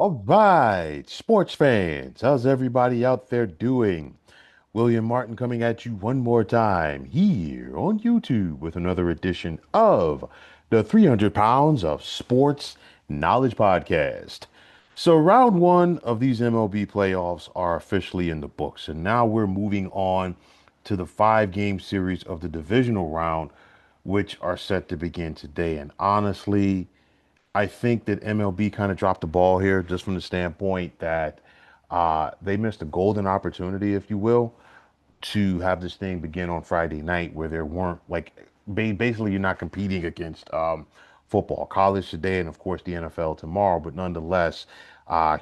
All right, sports fans, how's everybody out there doing? William Martin coming at you one more time here on YouTube with another edition of the 300 Pounds of Sports Knowledge Podcast. So, round one of these MLB playoffs are officially in the books, and now we're moving on to the five-game series of the divisional round, which are set to begin today. And honestly, I think that MLB kind of dropped the ball here just from the standpoint that they missed a golden opportunity, if you will, to have this thing begin on Friday night where there weren't like basically you're not competing against football, college today, and of course the NFL tomorrow. But nonetheless,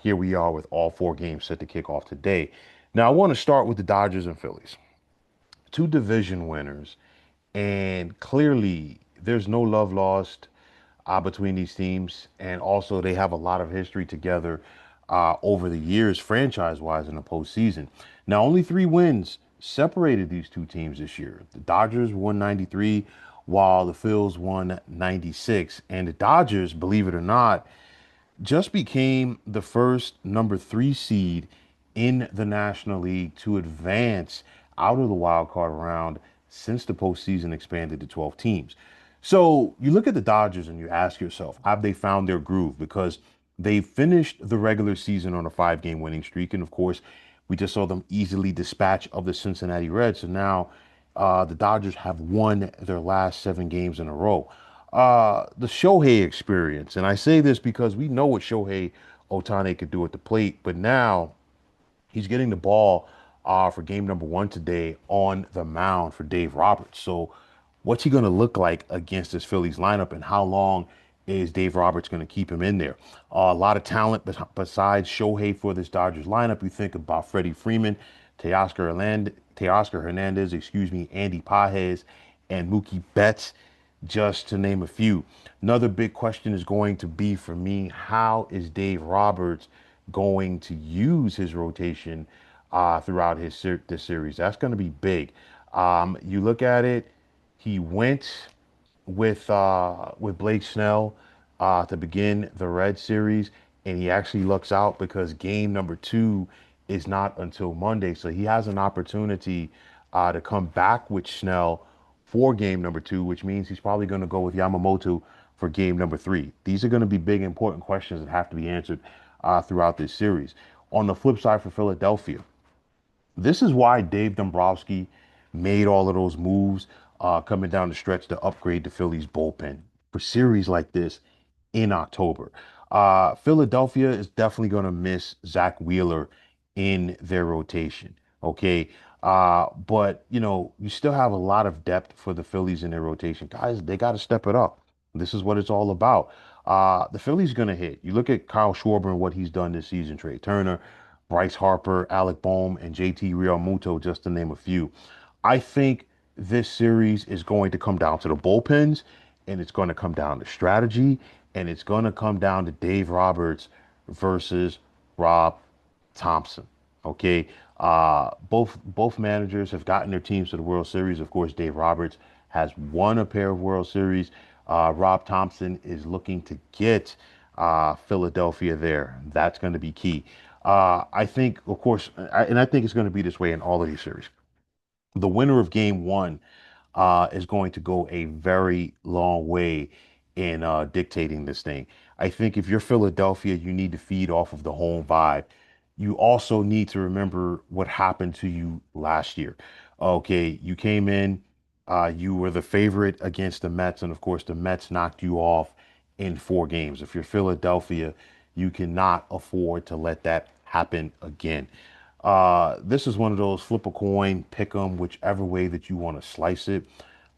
here we are with all four games set to kick off today. Now, I want to start with the Dodgers and Phillies, two division winners, and clearly there's no love lost between these teams, and also they have a lot of history together over the years, franchise-wise, in the postseason. Now, only three wins separated these two teams this year. The Dodgers won 93, while the Phils won 96. And the Dodgers, believe it or not, just became the first number three seed in the National League to advance out of the wild card round since the postseason expanded to 12 teams. So you look at the Dodgers and you ask yourself, have they found their groove? Because they finished the regular season on a five-game winning streak. And of course, we just saw them easily dispatch of the Cincinnati Reds. So now the Dodgers have won their last seven games in a row. The Shohei experience, and I say this because we know what Shohei Ohtani could do at the plate, but now he's getting the ball for game number one today on the mound for Dave Roberts. So, what's he going to look like against this Phillies lineup, and how long is Dave Roberts going to keep him in there? A lot of talent besides Shohei for this Dodgers lineup. You think about Freddie Freeman, Teoscar Hernandez, Andy Pajes, and Mookie Betts, just to name a few. Another big question is going to be for me, how is Dave Roberts going to use his rotation throughout this series? That's going to be big. You look at it, he went with Blake Snell to begin the Red Series, and he actually lucks out because game number two is not until Monday, so he has an opportunity to come back with Snell for game number two, which means he's probably going to go with Yamamoto for game number three. These are going to be big, important questions that have to be answered throughout this series. On the flip side for Philadelphia, this is why Dave Dombrowski made all of those moves coming down the stretch to upgrade the Phillies bullpen for series like this in October. Philadelphia is definitely going to miss Zach Wheeler in their rotation. Okay. But, you still have a lot of depth for the Phillies in their rotation. Guys, they got to step it up. This is what it's all about. The Phillies going to hit. You look at Kyle Schwarber and what he's done this season, Trey Turner, Bryce Harper, Alec Bohm, and JT Realmuto, just to name a few. I think this series is going to come down to the bullpens, and it's going to come down to strategy, and it's going to come down to Dave Roberts versus Rob Thompson. Okay, both managers have gotten their teams to the World Series. Of course, Dave Roberts has won a pair of World Series. Rob Thompson is looking to get Philadelphia there. That's going to be key. I think, of course, and I think it's going to be this way in all of these series. The winner of Game One is going to go a very long way in dictating this thing. I think if you're Philadelphia, you need to feed off of the home vibe. You also need to remember what happened to you last year. Okay, you came in, you were the favorite against the Mets, and of course, the Mets knocked you off in four games. If you're Philadelphia, you cannot afford to let that happen again. This is one of those flip a coin, pick 'em, whichever way that you want to slice it.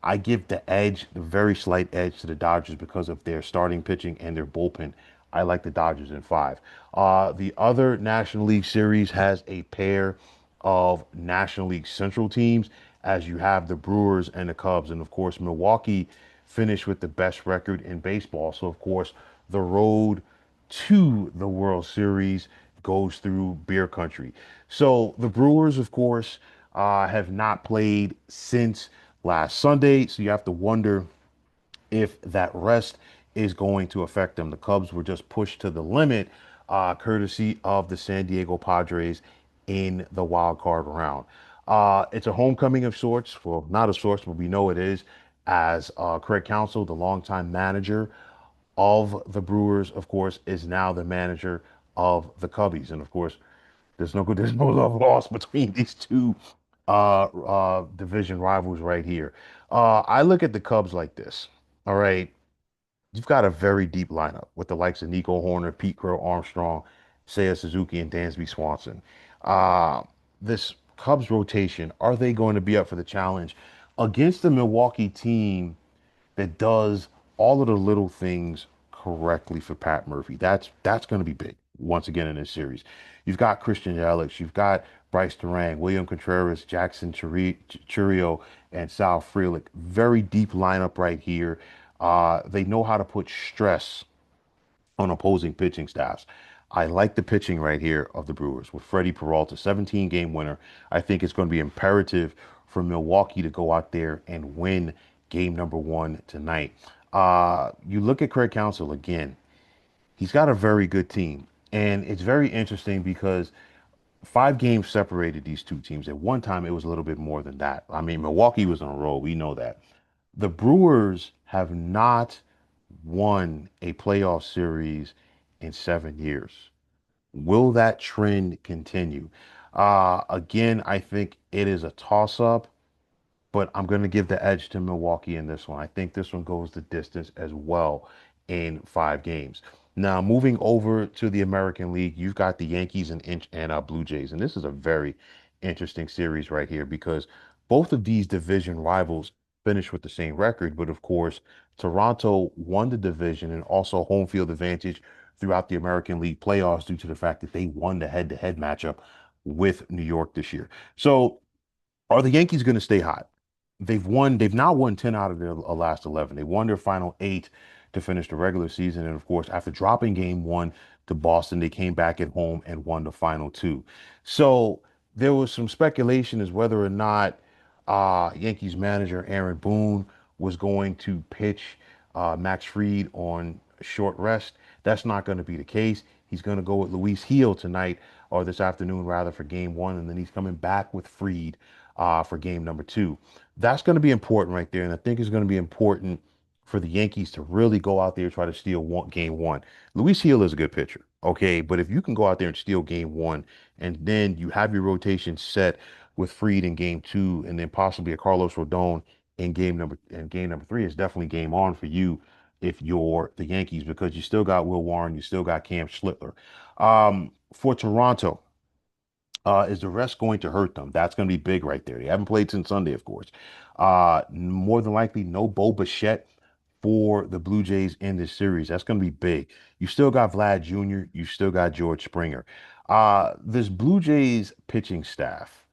I give the edge, the very slight edge to the Dodgers because of their starting pitching and their bullpen. I like the Dodgers in five. The other National League series has a pair of National League Central teams, as you have the Brewers and the Cubs. And of course, Milwaukee finished with the best record in baseball. So, of course, the road to the World Series goes through beer country. So the Brewers, of course, have not played since last Sunday. So you have to wonder if that rest is going to affect them. The Cubs were just pushed to the limit courtesy of the San Diego Padres in the wild card round. It's a homecoming of sorts. Well, not of sorts, but we know it is, as Craig Counsell, the longtime manager of the Brewers, of course, is now the manager of the Cubbies. And of course, there's no love lost between these two division rivals right here. I look at the Cubs like this. All right. You've got a very deep lineup with the likes of Nico Horner, Pete Crow Armstrong, Seiya Suzuki, and Dansby Swanson. Uh, this Cubs rotation, are they going to be up for the challenge against the Milwaukee team that does all of the little things correctly for Pat Murphy? That's going to be big once again in this series. You've got Christian Yelich, you've got Bryce Durant, William Contreras, Jackson Churio, and Sal Frelick. Very deep lineup right here. They know how to put stress on opposing pitching staffs. I like the pitching right here of the Brewers with Freddie Peralta, 17-game winner. I think it's going to be imperative for Milwaukee to go out there and win game number one tonight. You look at Craig Counsell again. He's got a very good team. And it's very interesting because 5 games separated these two teams. At one time, it was a little bit more than that. I mean, Milwaukee was on a roll. We know that. The Brewers have not won a playoff series in 7 years. Will that trend continue? Again, I think it is a toss up, but I'm going to give the edge to Milwaukee in this one. I think this one goes the distance as well in 5 games. Now, moving over to the American League, you've got the Yankees and Blue Jays, and this is a very interesting series right here because both of these division rivals finished with the same record, but of course, Toronto won the division and also home field advantage throughout the American League playoffs due to the fact that they won the head-to-head matchup with New York this year. So, are the Yankees going to stay hot? They've now won 10 out of their last 11. They won their final 8 to finish the regular season. And of course, after dropping game one to Boston, they came back at home and won the final 2. So there was some speculation as whether or not Yankees manager Aaron Boone was going to pitch Max Fried on short rest. That's not going to be the case. He's going to go with Luis Gil tonight, or this afternoon rather, for game one, and then he's coming back with Fried for game number 2. That's going to be important right there, and I think it's going to be important for the Yankees to really go out there and try to steal game one. Luis Gil is a good pitcher, okay, but if you can go out there and steal game one, and then you have your rotation set with Fried in game 2, and then possibly a Carlos Rodon in game number 3, it's definitely game on for you if you're the Yankees because you still got Will Warren, you still got Cam Schlittler. For Toronto, is the rest going to hurt them? That's going to be big right there. They haven't played since Sunday, of course. More than likely, no Bo Bichette for the Blue Jays in this series. That's going to be big. You still got Vlad Jr., you still got George Springer. This Blue Jays pitching staff,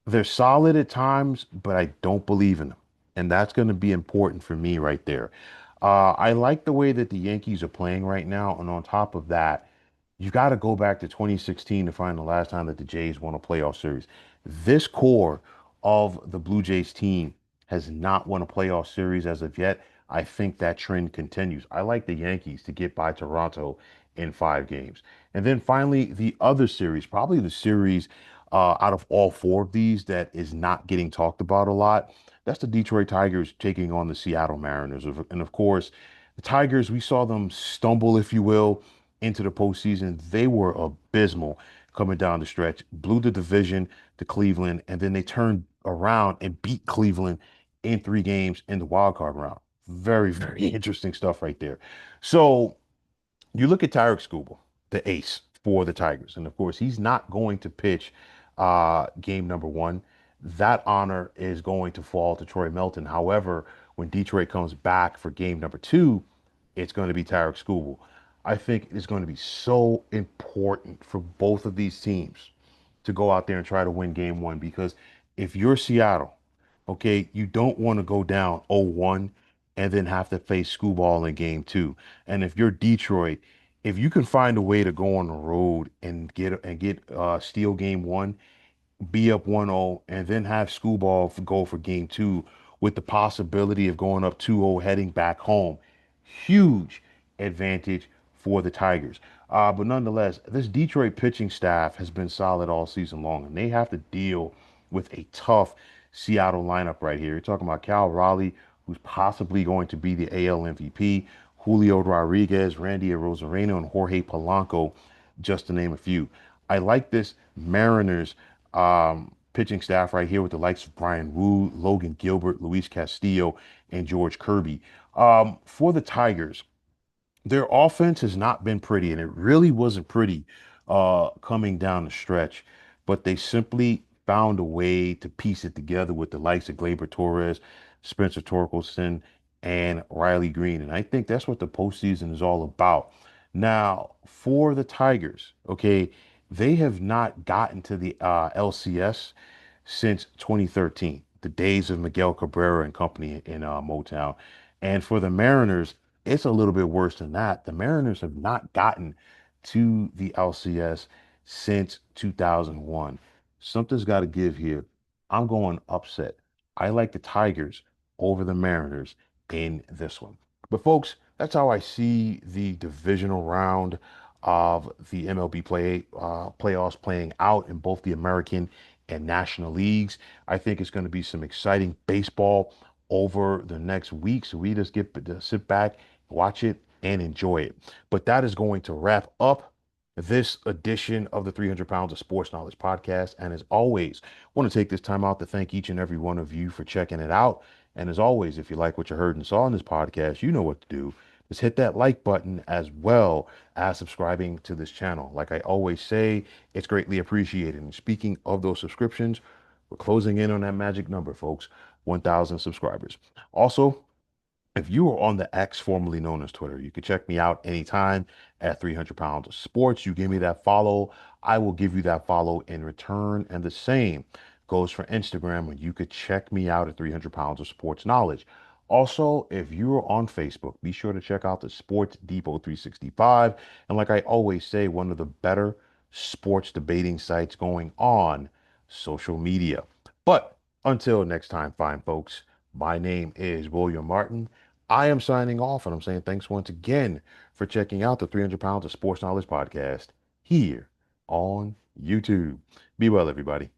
they're solid at times, but I don't believe in them. And that's going to be important for me right there. I like the way that the Yankees are playing right now. And on top of that, you got to go back to 2016 to find the last time that the Jays won a playoff series. This core of the Blue Jays team has not won a playoff series as of yet. I think that trend continues. I like the Yankees to get by Toronto in 5 games. And then finally, the other series, probably the series out of all 4 of these that is not getting talked about a lot. That's the Detroit Tigers taking on the Seattle Mariners. And of course, the Tigers, we saw them stumble, if you will, into the postseason. They were abysmal coming down the stretch, blew the division to Cleveland, and then they turned around and beat Cleveland in 3 games in the wild card round. Very, very interesting stuff right there. So you look at Tyreek Skubal, the ace for the Tigers, and of course, he's not going to pitch game number 1. That honor is going to fall to Troy Melton. However, when Detroit comes back for game number 2, it's going to be Tyreek Skubal. I think it's going to be so important for both of these teams to go out there and try to win game 1 because if you're Seattle, okay, you don't want to go down 0-1 and then have to face Skubal in game 2. And if you're Detroit, if you can find a way to go on the road and get steal game 1, be up 1-0, and then have Skubal go for game 2 with the possibility of going up 2-0 heading back home, huge advantage for the Tigers. But nonetheless, this Detroit pitching staff has been solid all season long, and they have to deal with a tough Seattle lineup right here. You're talking about Cal Raleigh, who's possibly going to be the AL MVP, Julio Rodriguez, Randy Arozarena, and Jorge Polanco, just to name a few. I like this Mariners pitching staff right here with the likes of Brian Wu, Logan Gilbert, Luis Castillo, and George Kirby. For the Tigers, their offense has not been pretty, and it really wasn't pretty coming down the stretch. But they simply found a way to piece it together with the likes of Gleyber Torres, Spencer Torkelson, and Riley Green. And I think that's what the postseason is all about. Now, for the Tigers, okay, they have not gotten to the LCS since 2013, the days of Miguel Cabrera and company in Motown. And for the Mariners, it's a little bit worse than that. The Mariners have not gotten to the LCS since 2001. Something's got to give here. I'm going upset. I like the Tigers over the Mariners in this one. But folks, that's how I see the divisional round of the playoffs playing out in both the American and National Leagues. I think it's going to be some exciting baseball over the next week. So we just get to sit back, watch it, and enjoy it. But that is going to wrap up this edition of the 300 Pounds of Sports Knowledge podcast. And as always, I want to take this time out to thank each and every one of you for checking it out. And as always, if you like what you heard and saw in this podcast, you know what to do. Just hit that like button as well as subscribing to this channel. Like I always say, it's greatly appreciated. And speaking of those subscriptions, we're closing in on that magic number, folks, 1,000 subscribers. Also, if you are on the X, formerly known as Twitter, you can check me out anytime at 300 Pounds of Sports. You give me that follow, I will give you that follow in return. And the same goes for Instagram, and you could check me out at 300 Pounds of Sports Knowledge. Also, if you're on Facebook, be sure to check out the Sports Depot 365. And like I always say, one of the better sports debating sites going on social media. But until next time, fine folks, my name is William Martin. I am signing off, and I'm saying thanks once again for checking out the 300 Pounds of Sports Knowledge podcast here on YouTube. Be well, everybody.